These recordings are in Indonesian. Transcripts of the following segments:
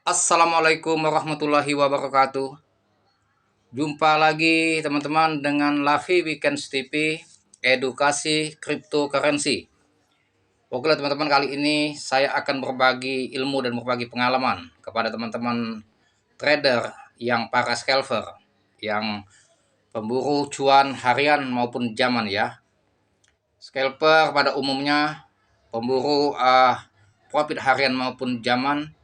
Assalamualaikum warahmatullahi wabarakatuh. Jumpa lagi teman-teman dengan Lavi Weekends TV, edukasi cryptocurrency. Oke lah teman-teman, kali ini saya akan berbagi ilmu dan berbagi pengalaman kepada teman-teman trader yang para scalper, yang pemburu cuan harian maupun zaman ya. Scalper pada umumnya pemburu profit harian maupun zaman,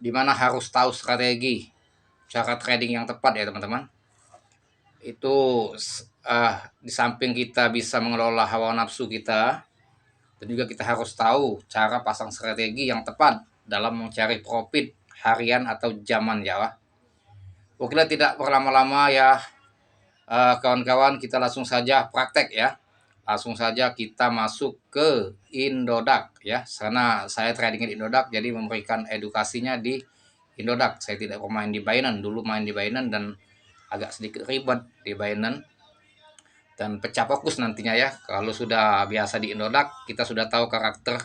di mana harus tahu strategi cara trading yang tepat ya teman-teman. Itu di samping kita bisa mengelola hawa nafsu kita, dan juga kita harus tahu cara pasang strategi yang tepat dalam mencari profit harian atau zaman ya. Oke, tidak berlama-lama ya kawan-kawan, kita langsung saja praktek ya. Langsung saja kita masuk ke Indodax ya, karena saya trading di Indodax, jadi memberikan edukasinya di Indodax. Saya tidak bermain di Binance, dulu main di Binance dan agak sedikit ribet di Binance dan pecah fokus nantinya ya. Kalau sudah biasa di Indodax, kita sudah tahu karakter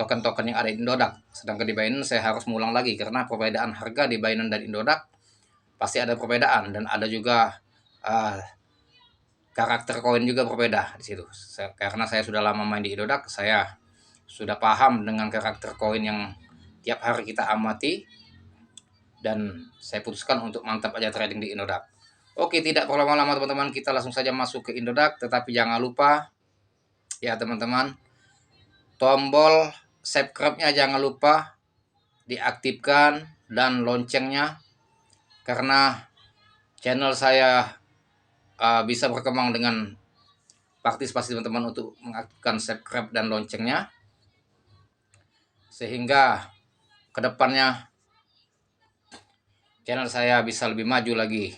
token-token yang ada di Indodax. Sedangkan di Binance saya harus mengulang lagi karena perbedaan harga di Binance dan Indodax pasti ada perbedaan, dan ada juga karakter koin juga berbeda di situ. Karena saya sudah lama main di Indodax, saya sudah paham dengan karakter koin yang tiap hari kita amati, dan saya putuskan untuk mantap aja trading di Indodax. Oke, tidak berlama-lama teman-teman, kita langsung saja masuk ke Indodax. Tetapi jangan lupa ya teman-teman, tombol subscribe-nya jangan lupa diaktifkan dan loncengnya, karena channel saya bisa berkembang dengan partisipasi teman-teman untuk mengaktifkan subscribe dan loncengnya, sehingga kedepannya channel saya bisa lebih maju lagi.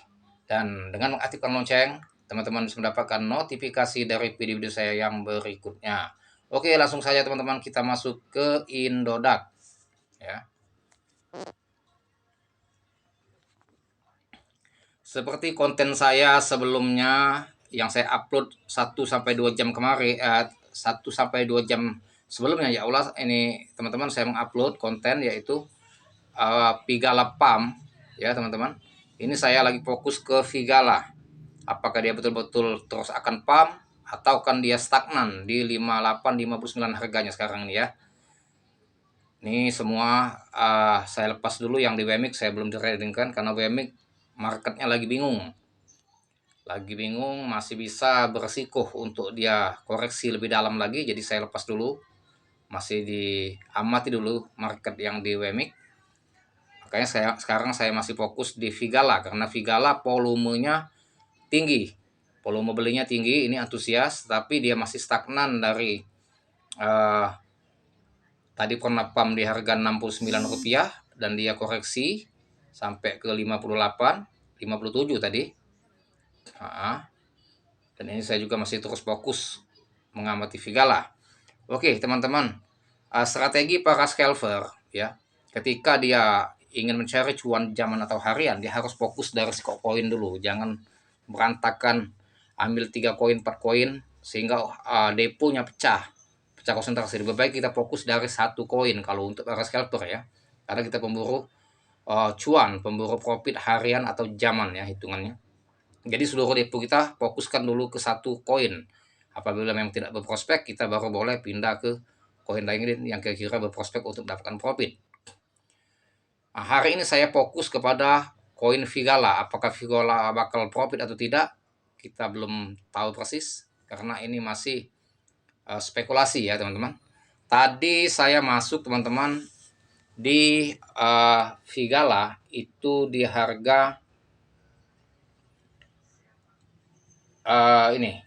Dan dengan mengaktifkan lonceng, teman-teman bisa mendapatkan notifikasi dari video-video saya yang berikutnya. Oke, langsung saja teman-teman kita masuk ke Indodax ya. Seperti konten saya sebelumnya yang saya upload 1-2 jam kemarin, 1-2 jam sebelumnya ya Allah, ini teman-teman saya mengupload konten yaitu Figala Pump ya teman-teman. Ini saya lagi fokus ke Figala. Apakah dia betul-betul terus akan pump atau kan dia stagnan di 58-59 harganya sekarang ini ya. Ini semua saya lepas dulu. Yang di WMX saya belum tradingkan karena WMX marketnya lagi bingung. Masih bisa beresiko untuk dia koreksi lebih dalam lagi, jadi saya lepas dulu. Masih diamati dulu market yang di WMX. Makanya sekarang saya masih fokus di Figala, karena Figala volumenya tinggi. Volume belinya tinggi, ini antusias, tapi dia masih stagnan dari tadi pernah pump di harga Rp69 dan dia koreksi sampai ke 58, 57 tadi. Dan ini saya juga masih terus fokus mengamati Figala. Oke teman-teman, strategi para scalper ya, ketika dia ingin mencari cuan zaman atau harian, dia harus fokus dari skop koin dulu. Jangan berantakan ambil 3 koin 4 koin sehingga deponya pecah konsentrasi. Lebih baik kita fokus dari 1 koin kalau untuk para scalper ya, karena kita pemburu cuan, pemburu profit harian atau zaman ya hitungannya. Jadi seluruh depo kita fokuskan dulu ke 1 koin. Apabila memang tidak berprospek, kita baru boleh pindah ke koin lain yang kira-kira berprospek untuk mendapatkan profit. Nah, hari ini saya fokus kepada koin Figala. Apakah Figala bakal profit atau tidak, kita belum tahu persis karena ini masih spekulasi ya teman-teman. Tadi saya masuk teman-teman di Figala itu di harga ini.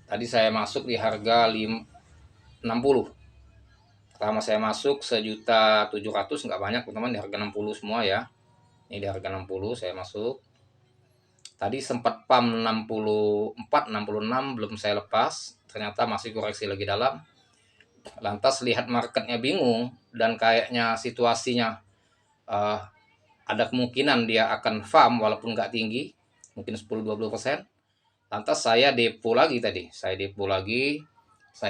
Tadi saya masuk di harga 60. Pertama saya masuk 1.700.000, nggak banyak teman-teman, di harga 60 semua ya. Ini di harga 60 saya masuk. Tadi sempat pump 64, 66 belum saya lepas. Ternyata masih koreksi lagi dalam. Lantas lihat marketnya bingung dan kayaknya situasinya ada kemungkinan dia akan farm walaupun nggak tinggi, mungkin 10-20%. Lantas saya depo lagi tadi. Saya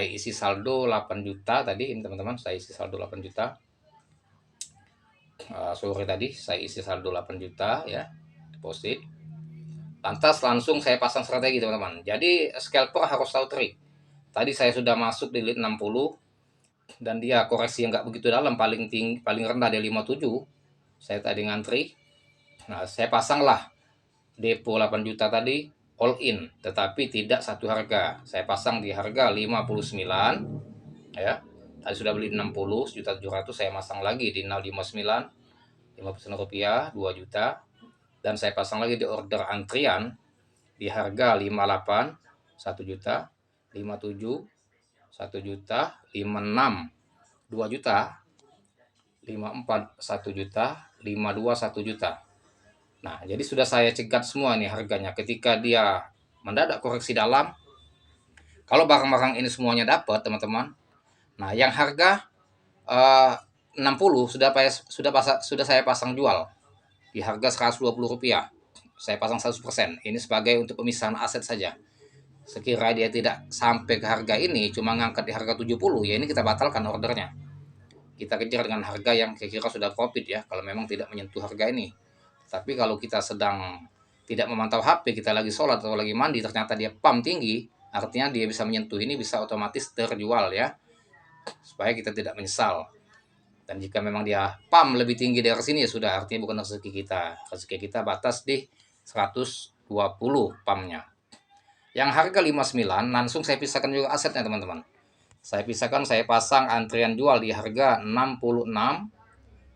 isi saldo 8 juta tadi ini teman-teman, saya isi saldo 8 juta. sore tadi saya isi saldo 8 juta ya, deposit. Lantas langsung saya pasang strategi teman-teman. Jadi scalper harus tahu trik. Tadi saya sudah masuk di lead 60 dan dia koreksi yang nggak begitu dalam, paling tinggi, paling rendah dia 57. Saya tadi ngantri. Nah, saya pasanglah depo 8 juta tadi all in, tetapi tidak satu harga. Saya pasang di harga 59 ya. Tadi sudah beli 60 juta 700, saya pasang lagi di 059 rupiah 2 juta, dan saya pasang lagi di order antrian di harga 58 1 juta, 57 1 juta, 56 2 juta, 54 1 juta, 52 1 juta. Nah, jadi sudah saya cegat semua nih harganya. Ketika dia mendadak koreksi dalam, kalau barang-barang ini semuanya dapat, teman-teman. Nah, yang harga 60 sudah saya pasang jual di harga Rp120. Saya pasang 100%. Ini sebagai untuk pemisahan aset saja. Sekira dia tidak sampai ke harga ini, cuma ngangkat di harga 70, ya ini kita batalkan ordernya. Kita kejar dengan harga yang kira-kira sudah profit ya, kalau memang tidak menyentuh harga ini. Tapi kalau kita sedang tidak memantau HP, kita lagi sholat atau lagi mandi, ternyata dia pump tinggi, artinya dia bisa menyentuh ini, bisa otomatis terjual ya, supaya kita tidak menyesal. Dan jika memang dia pump lebih tinggi dari sini, ya sudah, artinya bukan rezeki kita. Rezeki kita batas di 120 pumpnya. Yang harga 59 langsung saya pisahkan juga asetnya teman-teman. Saya pisahkan, saya pasang antrian jual di harga 66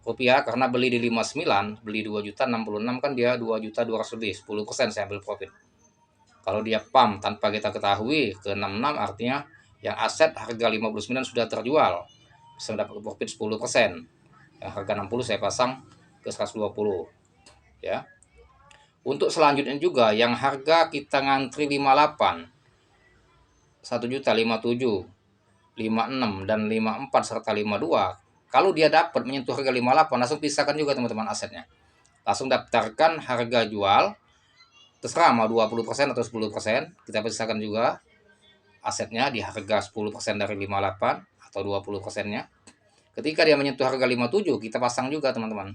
rupiah, karena beli di 59, beli 2 juta, 66 kan dia 2 juta 200 lebih, 10% saya ambil profit. Kalau dia pump tanpa kita ketahui ke 66, artinya yang aset harga 59 sudah terjual, bisa mendapat profit 10%. Yang harga 60 saya pasang ke 120 ya. Untuk selanjutnya juga yang harga kita ngantri 58 1 juta, 57, 56 dan 54 serta 52. Kalau dia dapat menyentuh harga 58, langsung pisahkan juga teman-teman asetnya. Langsung daftarkan harga jual, terserah mau 20% atau 10%, kita pisahkan juga asetnya di harga 10% dari 58 atau 20%-nya. Ketika dia menyentuh harga 57, kita pasang juga teman-teman.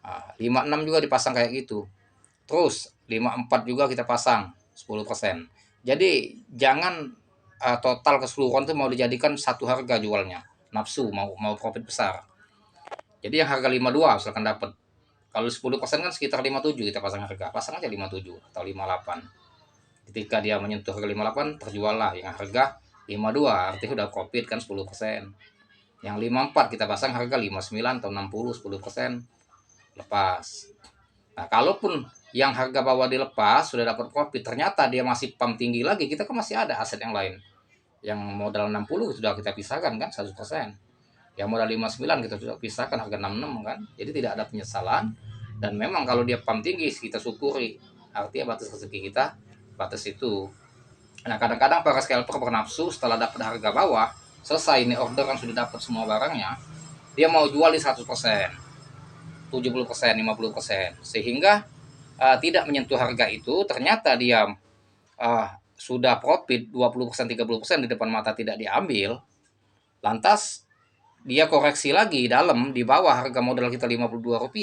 Nah, 56 juga dipasang kayak gitu. Terus 54 juga kita pasang 10%. Jadi jangan total keseluruhan itu mau dijadikan satu harga jualnya. Nafsu mau profit besar. Jadi yang harga 52 misalkan dapat. Kalau 10% kan sekitar 57 kita pasang harga. Pasang aja 57 atau 58. Ketika dia menyentuh harga 58, terjual lah yang harga 52, artinya sudah profit kan 10%. Yang 54 kita pasang harga 59 atau 60, 10%, lepas. Nah, kalaupun yang harga bawah dilepas sudah dapat profit, ternyata dia masih pump tinggi lagi, kita kan masih ada aset yang lain. Yang modal 60 sudah kita pisahkan kan 100%. Yang modal 59 kita sudah pisahkan harga 66 kan. Jadi tidak ada penyesalan, dan memang kalau dia pump tinggi kita syukuri. Artinya batas rezeki kita batas itu. Nah, kadang-kadang para scalper bernafsu setelah dapat harga bawah, selesai ini order kan sudah dapat semua barangnya, dia mau jual di 100%, 70%, 50%, sehingga tidak menyentuh harga itu. Ternyata dia sudah profit 20%, 30% di depan mata tidak diambil. Lantas dia koreksi lagi dalam di bawah harga modal kita Rp52,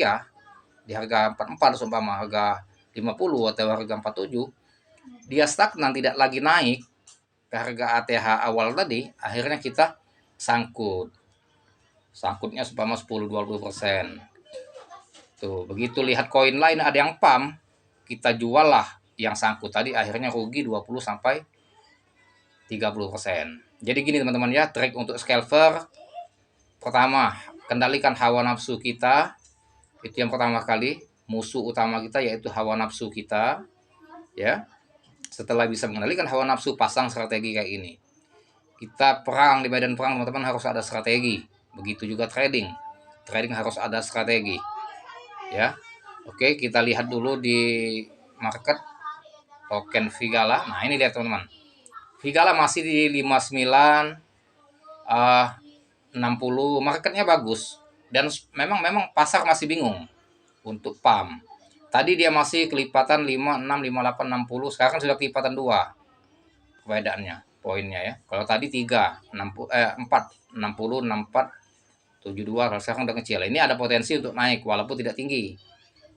di harga 44 seumpama harga 50 atau harga 47, dia stagnan tidak lagi naik ke harga ATH awal tadi, akhirnya kita sangkutnya seumpama 10-20%. Tuh, begitu lihat koin lain ada yang pump, kita jual lah yang sangkut tadi, akhirnya rugi 20 sampai 30%. Jadi gini teman-teman ya, trik untuk scalper. Pertama, kendalikan hawa nafsu kita. Itu yang pertama kali, musuh utama kita yaitu hawa nafsu kita ya. Setelah bisa mengendalikan hawa nafsu, pasang strategi kayak ini. Kita perang di medan perang teman-teman harus ada strategi. Begitu juga trading. Trading harus ada strategi. Ya. Oke, kita lihat dulu di market token Vigala. Nah, ini lihat teman-teman. Vigala masih di 59 60, marketnya bagus, dan memang pasar masih bingung untuk pump. Tadi dia masih kelipatan 56, 58, 60, sekarang sudah kelipatan 2 perbedaannya poinnya ya. Kalau tadi 3, 60, 4, 60, 64, 72, kalau sekarang udah kecil. Ini ada potensi untuk naik walaupun tidak tinggi.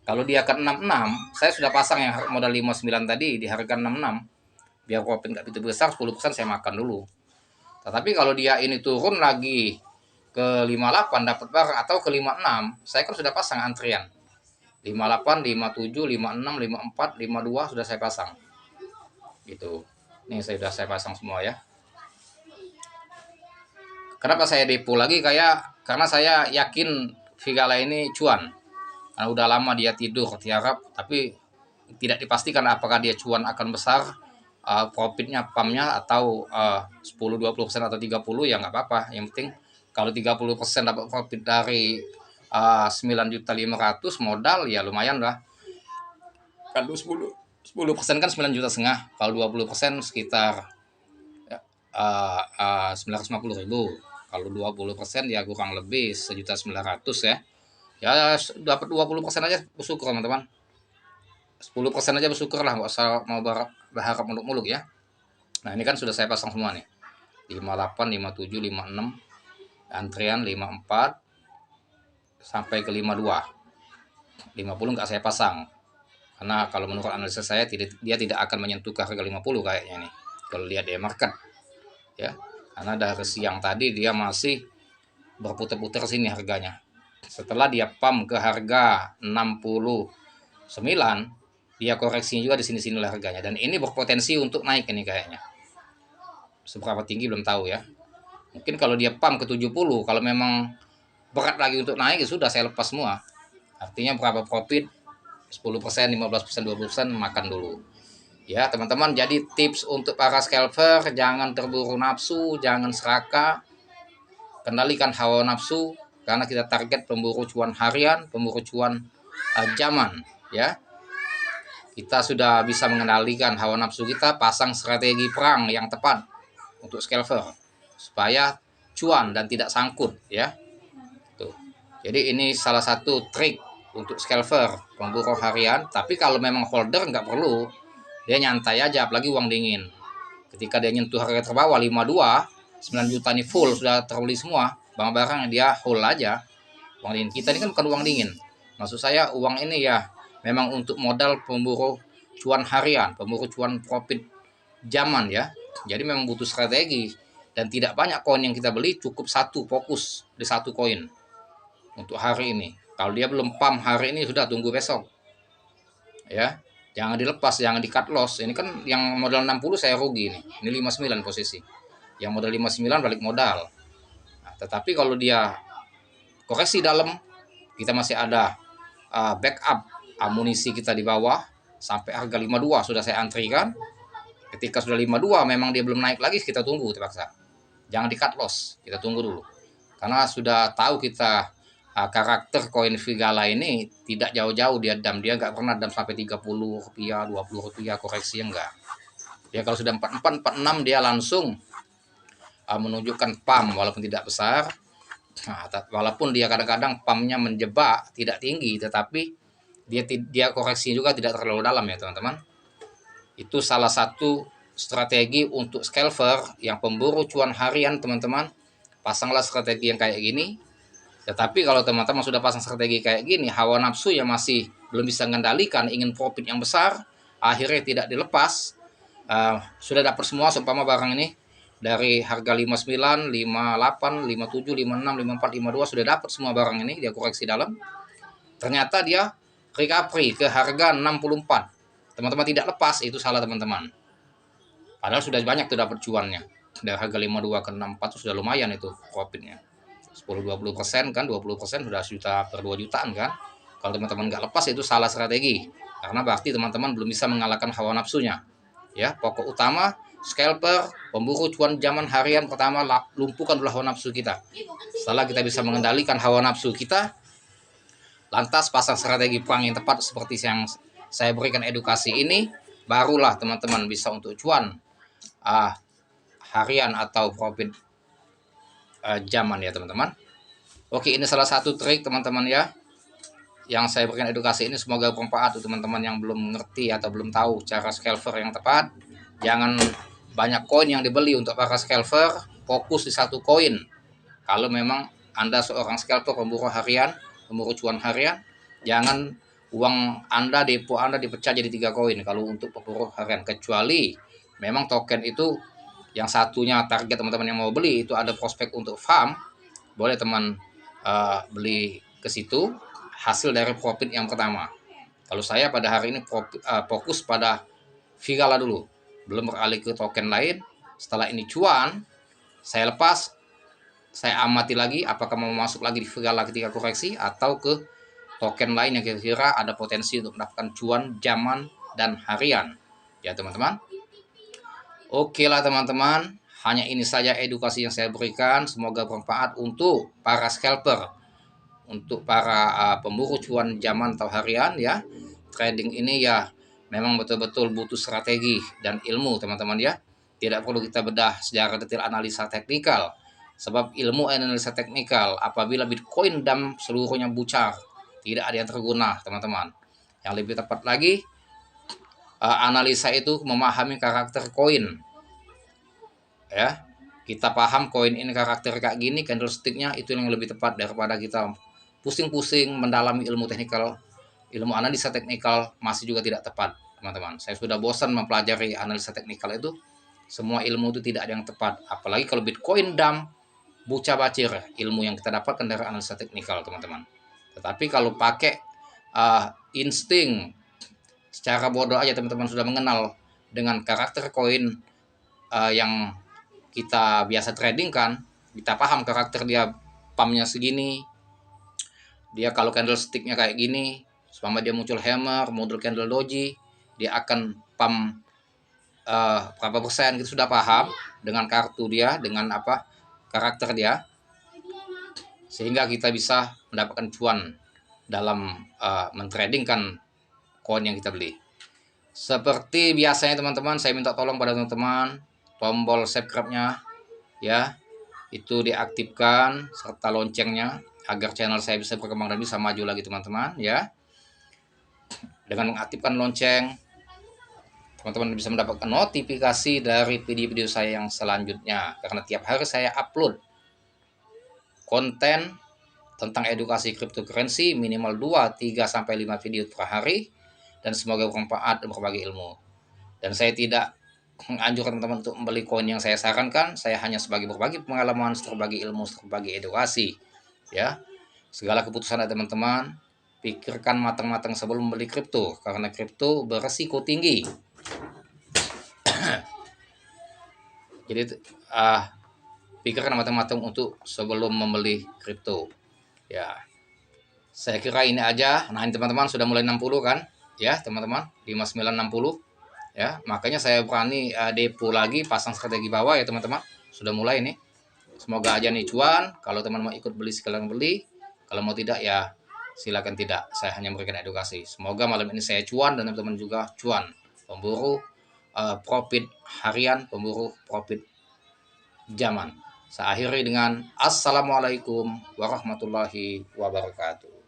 Kalau dia ke 66, saya sudah pasang yang modal 59 tadi di harga 66. Biar profit nggak begitu besar, 10% saya makan dulu. Tetapi kalau dia ini turun lagi ke 58 dapat barang atau ke 56, saya kan sudah pasang antrian. 58, 57, 56, 54, 52 sudah saya pasang. Gitu. Ini sudah saya pasang semua ya. Kenapa saya depo lagi karena saya yakin Vigala ini cuan. Karena udah lama dia tidur tiarap, tapi tidak dipastikan apakah dia cuan akan besar, profitnya pumpnya atau 10-20% atau 30 ya nggak apa-apa. Yang penting kalau 30% dapat profit dari 9.500.000 modal ya lumayan lah. Kalau 10% kan 9,5 juta. Kalau 20% sekitar 950.000. Kalau 20% ya kurang lebih 1.900.000 ya. Ya dapat 20% aja bersyukur teman-teman. 10% aja bersyukur lah, nggak usah mau berharap muluk-muluk ya. Nah ini kan sudah saya pasang semua nih. 58, 57, 56, antrian 54 sampai ke 52. 50 nggak saya pasang. Karena kalau menurut analisa saya dia tidak akan menyentuh ke harga 50 kayaknya nih. Kalau lihat dia market ya. Karena dari siang tadi dia masih berputar-putar sini harganya. Setelah dia pump ke harga 69, dia koreksi juga di sini-sini harganya. Dan ini berpotensi untuk naik ini kayaknya. Seberapa tinggi belum tahu ya. Mungkin kalau dia pump ke 70, kalau memang berat lagi untuk naik ya sudah saya lepas semua. Artinya berapa profit? 10%, 15%, 20% makan dulu. Ya teman-teman, jadi tips untuk para scalper, jangan terburu nafsu, jangan serakah, kendalikan hawa nafsu, karena kita target pemburu cuan harian, pemburu cuan zaman ya. Kita sudah bisa mengendalikan hawa nafsu kita, pasang strategi perang yang tepat untuk scalper supaya cuan dan tidak sangkut ya. Tuh. Jadi ini salah satu trik untuk scalper pemburu harian. Tapi kalau memang holder nggak perlu, dia nyantai aja, apalagi uang dingin. Ketika dia nyentuh harga terbawah 52, 9 juta ini full sudah terbeli semua, barang-barang dia hold aja. Uang dingin kita ini kan bukan uang dingin. Maksud saya uang ini ya memang untuk modal pemburu cuan harian, pemburu cuan profit zaman ya. Jadi memang butuh strategi dan tidak banyak koin yang kita beli, cukup satu, fokus di satu koin untuk hari ini. Kalau dia belum pump hari ini sudah tunggu besok. Ya. Jangan dilepas, jangan di cut loss. Ini kan yang modal 60 saya rugi nih. Ini 59 posisi. Yang modal 59 balik modal. Nah, tetapi kalau dia koreksi dalam, kita masih ada backup amunisi kita di bawah sampai harga 52 sudah saya antrikan. Ketika sudah 52 memang dia belum naik lagi, kita tunggu terpaksa. Jangan di cut loss, kita tunggu dulu. Karena sudah tahu kita karakter koin Vigala ini tidak jauh-jauh dia nggak pernah sampai 30 rupiah, 20 rupiah koreksi, enggak. Dia kalau sudah 44, 46 dia langsung menunjukkan pump walaupun tidak besar. Nah, walaupun dia kadang-kadang pumpnya menjebak tidak tinggi, tetapi dia koreksi juga tidak terlalu dalam ya teman-teman. Itu salah satu strategi untuk scalper yang pemburu cuan harian teman-teman. Pasanglah strategi yang kayak gini. Tetapi kalau teman-teman sudah pasang strategi kayak gini, hawa nafsu yang masih belum bisa mengendalikan, ingin profit yang besar, akhirnya tidak dilepas, sudah dapat semua seumpama barang ini dari harga 59, 58, 57, 56, 54, 52 sudah dapat semua barang ini, dia koreksi dalam. Ternyata dia recovery ke harga 64. Teman-teman tidak lepas, itu salah teman-teman. Padahal sudah banyak tuh dapat cuannya. Dari harga 52 ke 64 itu sudah lumayan itu profitnya. 10-20% kan, 20% sudah juta per 2 jutaan kan. Kalau teman-teman nggak lepas itu salah strategi, karena berarti teman-teman belum bisa mengalahkan hawa nafsunya ya. Pokok utama scalper pemburu cuan zaman harian, pertama lumpuhkan dulu hawa nafsu kita. Setelah kita bisa mengendalikan hawa nafsu kita, lantas pasang strategi perang yang tepat seperti yang saya berikan edukasi ini, barulah teman-teman bisa untuk cuan harian atau profit zaman ya teman-teman. Oke, ini salah satu trik teman-teman ya yang saya berikan edukasi ini, semoga bermanfaat untuk teman-teman yang belum mengerti atau belum tahu cara scalper yang tepat. Jangan banyak koin yang dibeli untuk para scalper, fokus di satu koin. Kalau memang Anda seorang scalper pemburu harian, pemburu cuan harian, jangan uang Anda, depo Anda dipecah jadi 3 koin kalau untuk pemburu harian, kecuali memang token itu yang satunya target teman-teman yang mau beli itu ada prospek untuk farm, boleh teman beli ke situ hasil dari profit yang pertama. Kalau saya pada hari ini fokus pada Vigala dulu, belum beralih ke token lain. Setelah ini cuan, saya lepas, saya amati lagi apakah mau masuk lagi di Vigala ketika koreksi atau ke token lain yang kira-kira ada potensi untuk mendapatkan cuan zaman dan harian. Ya teman-teman. Oke lah teman-teman, hanya ini saja edukasi yang saya berikan. Semoga bermanfaat untuk para scalper, untuk para pemburu cuan zaman atau harian ya. Trading ini ya memang betul-betul butuh strategi dan ilmu teman-teman ya. Tidak perlu kita bedah secara detail analisa teknikal. Sebab ilmu analisa teknikal apabila Bitcoin dump seluruhnya bucar, tidak ada yang terguna teman-teman. Yang lebih tepat lagi, analisa itu memahami karakter koin ya. Kita paham koin ini karakter kayak gini, candlesticknya, itu yang lebih tepat daripada kita pusing-pusing mendalami ilmu teknikal. Ilmu analisa teknikal masih juga tidak tepat teman-teman. Saya sudah bosan mempelajari analisa teknikal itu. Semua ilmu itu tidak ada yang tepat, apalagi kalau Bitcoin dump buca bacir ilmu yang kita dapatkan dari analisa teknikal teman-teman. Tetapi kalau pakai insting secara bodoh aja, teman-teman sudah mengenal dengan karakter koin yang kita biasa trading kan, kita paham karakter dia, pumpnya segini, dia kalau candlesticknya kayak gini, selama dia muncul hammer, model candle doji, dia akan pump berapa persen, kita sudah paham dengan kartu dia, dengan apa karakter dia, sehingga kita bisa mendapatkan cuan dalam mentradingkan koin yang kita beli. Seperti biasanya teman-teman, saya minta tolong pada teman-teman, tombol subscribe-nya ya itu diaktifkan serta loncengnya agar channel saya bisa berkembang dan bisa maju lagi teman-teman ya. Dengan mengaktifkan lonceng, teman-teman bisa mendapatkan notifikasi dari video-video saya yang selanjutnya, karena tiap hari saya upload konten tentang edukasi cryptocurrency minimal 2, 3 sampai 5 video per hari, dan semoga bermanfaat dan berbagi ilmu. Dan saya tidak menganjurkan teman-teman untuk membeli koin yang saya sarankan. Saya hanya sebagai berbagi pengalaman, berbagi ilmu, berbagi edukasi ya. Segala keputusan dari teman-teman, pikirkan matang-matang sebelum membeli kripto, karena kripto beresiko tinggi. Jadi pikirkan matang-matang untuk sebelum membeli kripto ya. Saya kira ini aja. Nah, ini teman-teman sudah mulai 60 kan ya teman-teman, 5960 ya. Makanya saya berani depo lagi, pasang strategi bawah ya teman-teman. Sudah mulai nih. Semoga aja nih cuan. Kalau teman-teman ikut beli sekalian beli, kalau mau tidak ya silakan tidak. Saya hanya memberikan edukasi. Semoga malam ini saya cuan dan teman-teman juga cuan. Pemburu profit harian, pemburu profit zaman. Saya akhiri dengan Assalamualaikum warahmatullahi wabarakatuh.